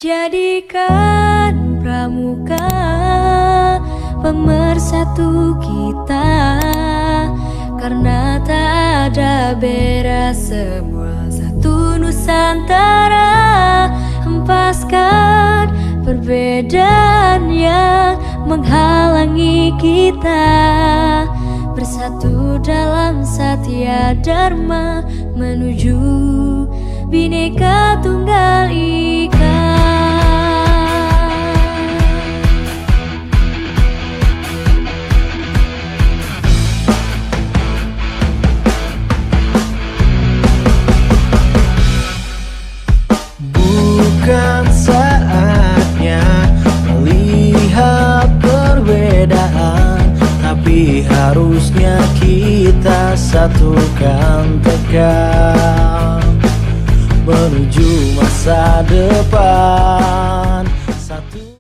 Jadikan pramuka pemersatu kita, karena tak ada beda, semua satu Nusantara. Hempaskan perbedaan yang menghalangi kita, bersatu dalam satya dharma menuju Bhinneka Tunggal Ika. Bukan saatnya melihat perbedaan, tapi harusnya kita satukan tegak menuju masa depan.